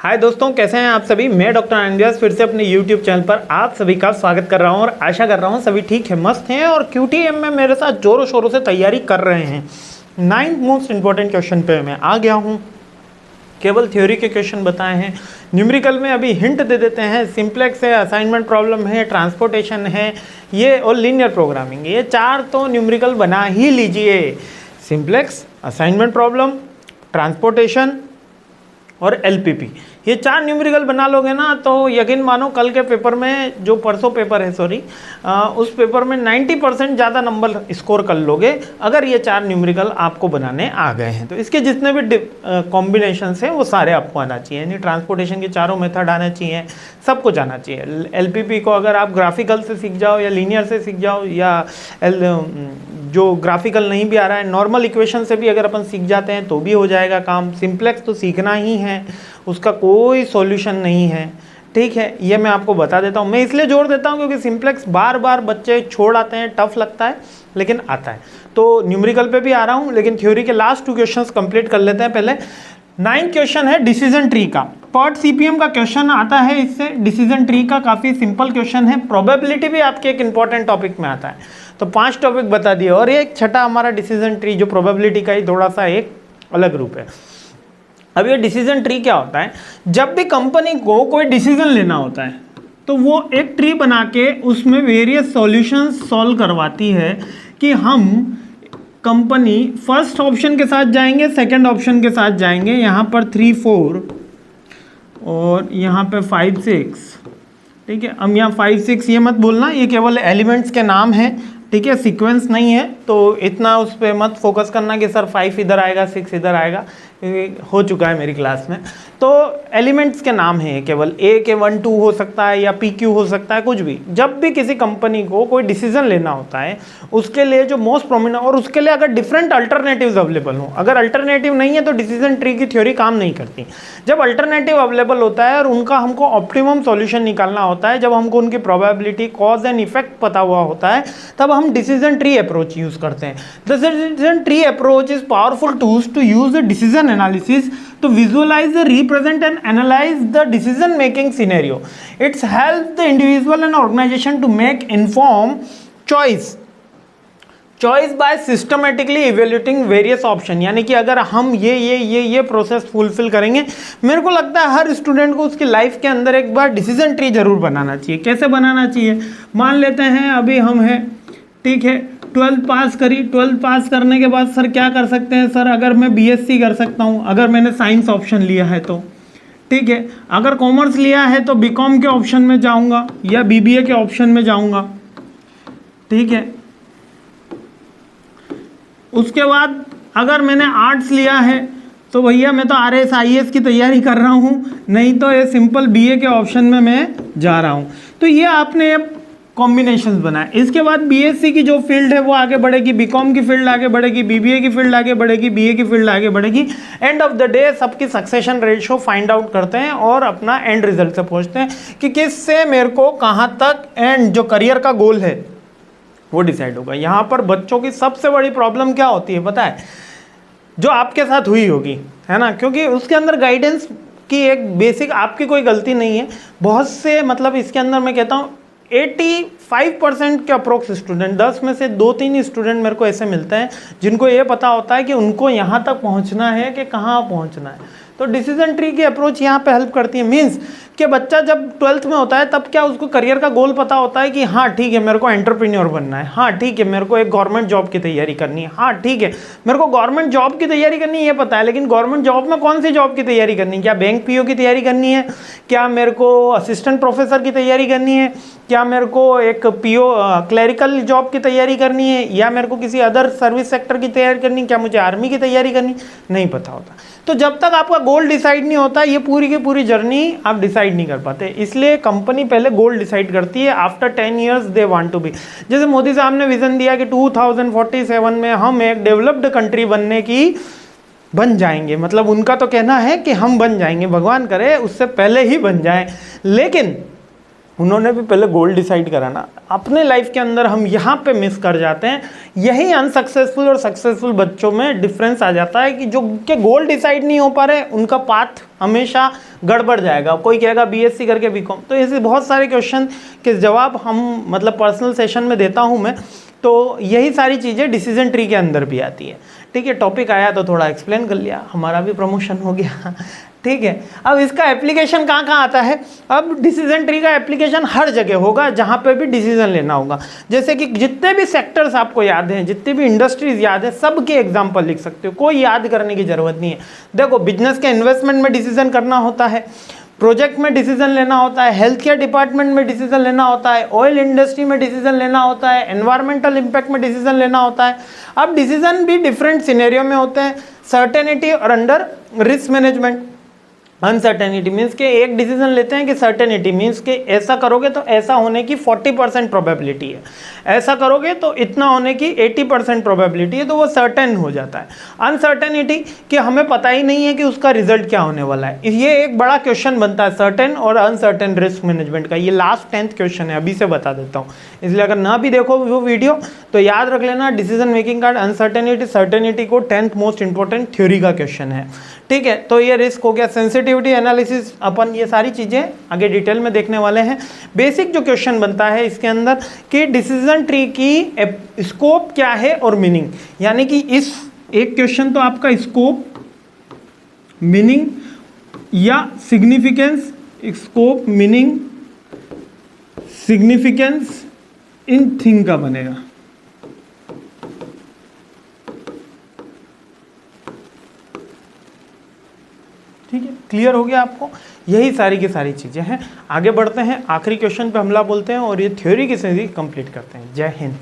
हाय दोस्तों, कैसे हैं आप सभी। मैं डॉक्टर आनंद फिर से अपने YouTube चैनल पर आप सभी का स्वागत कर रहा हूं और आशा कर रहा हूं सभी ठीक है, मस्त हैं और QTM में मेरे साथ जोरों शोरों से तैयारी कर रहे हैं। 9th मोस्ट इंपॉर्टेंट क्वेश्चन पे मैं आ गया हूं। केवल थ्योरी के क्वेश्चन बताए हैं, न्यूमेरिकल में अभी हिंट दे देते हैं। सिंप्लेक्स है, असाइनमेंट प्रॉब्लम है, ट्रांसपोर्टेशन है ये और लीनियर प्रोग्रामिंग, ये 4 तो न्यूमेरिकल बना ही लीजिए। सिंप्लेक्स, असाइनमेंट प्रॉब्लम, ट्रांसपोर्टेशन और LPP, ये 4 न्यूमेरिकल बना लोगे ना तो यकीन मानो कल के पेपर में, जो परसों पेपर है सॉरी, उस पेपर में 90% ज़्यादा नंबर स्कोर कर लोगे अगर ये 4 न्यूमेरिकल आपको बनाने आ गए हैं। तो इसके जितने भी कॉम्बिनेशंस हैं वो सारे आपको आना चाहिए, यानी ट्रांसपोर्टेशन के चारों मेथड आना चाहिए, सब कुछ आना चाहिए। LPP को अगर आप ग्राफिकल से सीख जाओ या लीनियर से सीख जाओ या जो ग्राफिकल नहीं भी आ रहा है नॉर्मल इक्वेशन से भी अगर अपन सीख जाते हैं तो भी हो जाएगा काम। सिंप्लेक्स तो सीखना ही है, उसका कोई सॉल्यूशन नहीं है, ठीक है, ये मैं आपको बता देता हूँ। मैं इसलिए जोर देता हूँ क्योंकि सिंप्लेक्स बार बार बच्चे छोड़ आते हैं, टफ लगता है लेकिन आता है। तो न्यूमेरिकल पे भी आ रहा हूँ लेकिन थ्योरी के लास्ट 2 क्वेश्चंस कंप्लीट कर लेते हैं पहले। 9th क्वेश्चन है डिसीजन ट्री का, PERT CPM का क्वेश्चन आता है इससे। डिसीजन ट्री का काफ़ी सिंपल क्वेश्चन है, प्रोबेबिलिटी भी आपके एक इंपॉर्टेंट टॉपिक में आता है। तो 5 टॉपिक बता दिए और एक छठा हमारा डिसीजन ट्री जो प्रोबेबिलिटी का ही थोड़ा सा एक अलग रूप है। अब ये डिसीजन ट्री क्या होता है, जब भी कंपनी को कोई डिसीजन लेना होता है तो वो एक ट्री बना के उसमें वेरियस सॉल्यूशंस सॉल्व करवाती है कि हम कंपनी फर्स्ट ऑप्शन के साथ जाएंगे, सेकंड ऑप्शन के साथ जाएंगे, यहाँ पर 3, 4 और यहाँ पे 5, 6, ठीक है। अब यहाँ 5, 6 ये मत बोलना, ये केवल एलिमेंट्स के नाम हैं, ठीक है, सीक्वेंस नहीं है, तो इतना उस पर मत फोकस करना कि सर 5 इधर आएगा 6 इधर आएगा, हो चुका है मेरी क्लास में। तो एलिमेंट्स के नाम हैं केवल, A के 1, 2 हो सकता है या PQ हो सकता है, कुछ भी। जब भी किसी कंपनी को कोई डिसीजन लेना होता है उसके लिए जो मोस्ट प्रोमिनेंट, और उसके लिए अगर डिफरेंट अल्टरनेटिव्स अवेलेबल हो, अगर अल्टरनेटिव नहीं है तो डिसीजन ट्री की थ्योरी काम नहीं करती। जब अल्टरनेटिव अवेलेबल होता है और उनका हमको ऑप्टिमम सॉल्यूशन निकालना होता है, जब हमको उनकी प्रोबेबिलिटी, कॉज एंड इफेक्ट पता हुआ होता है, तब हम डिसीजन ट्री अप्रोच यूज करते हैं। The decision tree approach is powerful tools to use the decision analysis to visualize, represent and analyze the decision making scenario. It's help the individual and organization to make informed choice by systematically evaluating various option। यानी कि अगर हम ये process fulfil करेंगे, मेरे को लगता है हर स्टूडेंट को उसकी लाइफ के अंदर एक बार डिसीजन ट्री जरूर बनाना चाहिए। कैसे बनाना चाहिए, मान लेते हैं अभी हम हैं, ठीक है, 12th पास करी, 12th पास करने के बाद सर क्या कर सकते हैं, सर अगर मैं BSc कर सकता हूँ अगर मैंने साइंस ऑप्शन लिया है तो, ठीक है। अगर कॉमर्स लिया है तो BCom के ऑप्शन में जाऊँगा या BBA के ऑप्शन में जाऊँगा, ठीक है। उसके बाद अगर मैंने आर्ट्स लिया है तो भैया मैं तो RAS IAS की तैयारी कर रहा हूँ, नहीं तो ये सिंपल BA के ऑप्शन में मैं जा रहा हूँ। तो ये आपने कॉम्बिनेशंस बनाए। इसके बाद BSc की जो फील्ड है वो आगे बढ़ेगी, BCom की फील्ड आगे बढ़ेगी, BBA की फील्ड आगे बढ़ेगी, BA की फील्ड आगे बढ़ेगी। एंड ऑफ द डे सबकी सक्सेशन रेशियो फाइंड आउट करते हैं और अपना एंड रिजल्ट से पहुंचते हैं कि किससे मेरे को कहाँ तक एंड जो करियर का गोल है वो डिसाइड होगा। यहाँ पर बच्चों की सबसे बड़ी प्रॉब्लम क्या होती है पता है, जो आपके साथ हुई होगी, है ना, क्योंकि उसके अंदर गाइडेंस की एक बेसिक आपकी कोई गलती नहीं है। बहुत से मतलब इसके अंदर मैं कहता हूँ 85% के अप्रोक्स स्टूडेंट, 10 में से 2-3 स्टूडेंट मेरे को ऐसे मिलते हैं जिनको ये पता होता है कि उनको यहाँ तक पहुँचना है कि कहाँ पहुँचना है। तो डिसीजन ट्री की अप्रोच यहाँ पे हेल्प करती है। मीन्स कि बच्चा जब 12th में होता है तब क्या उसको करियर का गोल पता होता है कि हाँ ठीक है मेरे को एंटरप्रेन्योर बनना है, हाँ ठीक है मेरे को एक गवर्नमेंट जॉब की तैयारी करनी है, हाँ ठीक है मेरे को गवर्नमेंट जॉब की तैयारी करनी है, ये पता है। लेकिन गवर्नमेंट जॉब में कौन सी जॉब की तैयारी करनी है, क्या बैंक PO की तैयारी करनी है, क्या मेरे को असिस्टेंट प्रोफेसर की तैयारी करनी है, क्या मेरे को एक PO क्लरिकल जॉब की तैयारी करनी है, या मेरे को किसी अदर सर्विस सेक्टर की तैयारी करनी है, क्या मुझे आर्मी की तैयारी करनी, नहीं पता होता। तो जब तक आपका गोल डिसाइड नहीं होता ये पूरी की पूरी जर्नी आप डिसाइड नहीं कर पाते। इसलिए कंपनी पहले गोल डिसाइड करती है, after 10 years they want to be. जैसे मोदी साहब ने विजन दिया कि 2047 में हम एक डेवलप्ड कंट्री बन जाएंगे, मतलब उनका तो कहना है कि हम बन जाएंगे, भगवान करे उससे पहले ही बन जाए। लेकिन उन्होंने भी पहले गोल डिसाइड करा ना। अपने लाइफ के अंदर हम यहाँ पे मिस कर जाते हैं। यही अनसक्सेसफुल और सक्सेसफुल बच्चों में डिफरेंस आ जाता है कि जो के गोल डिसाइड नहीं हो पा रहे, उनका पाथ हमेशा गड़बड़ जाएगा। कोई कहेगा बीएससी करके बीकॉम। तो ऐसे बहुत सारे क्वेश्चन के जवाब हम मतलब पर्सनल सेशन में देता हूँ मैं। तो यही सारी चीज़ें डिसीजन ट्री के अंदर भी आती है। ठीक है, टॉपिक आया तो थोड़ा एक्सप्लेन कर लिया, हमारा भी प्रमोशन हो गया। ठीक है, अब इसका एप्लीकेशन कहाँ कहाँ आता है? अब डिसीजन ट्री का एप्लीकेशन हर जगह होगा जहाँ पे भी डिसीजन लेना होगा। जैसे कि जितने भी सेक्टर्स आपको याद हैं, जितनी भी इंडस्ट्रीज याद है, सबके एग्जाम्पल लिख सकते हो, कोई याद करने की जरूरत नहीं है। देखो, बिजनेस के इन्वेस्टमेंट में डिसीजन करना होता है, प्रोजेक्ट में डिसीजन लेना होता है, हेल्थ केयर डिपार्टमेंट में डिसीजन लेना होता है, ऑयल इंडस्ट्री में डिसीजन लेना होता है, एनवायरमेंटल इंपैक्ट में डिसीजन लेना होता है। अब डिसीजन भी डिफरेंट सिनेरियो में होते हैं, सर्टेनिटी और under risk management. Uncertainty means के एक डिसीजन लेते हैं कि सर्टेनिटी मीन्स के ऐसा करोगे तो ऐसा होने की 40% प्रोबेबिलिटी है, ऐसा करोगे तो इतना होने की 80% प्रोबेबिलिटी है, तो वो सर्टेन हो जाता है। अनसर्टेनिटी कि हमें पता ही नहीं है कि उसका रिजल्ट क्या होने वाला है। ये एक बड़ा क्वेश्चन बनता है सर्टेन और अनसर्टेन रिस्क मैनेजमेंट का। ये लास्ट 10th क्वेश्चन है, अभी से बता देता हूँ, इसलिए अगर ना भी देखो वो वीडियो तो याद रख लेना। डिसीजन मेकिंग का अनसर्टेनिटी सर्टेनिटी को 10th मोस्ट इंपॉर्टेंट थ्योरी का क्वेश्चन है। ठीक है, तो ये रिस्क हो गया। सेंसिटिविटी एनालिसिस अपन ये सारी चीज़ें आगे डिटेल में देखने वाले हैं। बेसिक जो क्वेश्चन बनता है इसके अंदर कि डिसीजन ट्री की स्कोप क्या है और मीनिंग, यानी कि इस एक क्वेश्चन तो आपका स्कोप, मीनिंग या significance, scope, meaning, significance in thing का बनेगा। ठीक है, क्लियर हो गया आपको? यही सारी की सारी चीज़ें हैं। आगे बढ़ते हैं, आखिरी क्वेश्चन पे हमला बोलते हैं और ये थ्योरी की सीरीज कंप्लीट करते हैं। जय हिंद।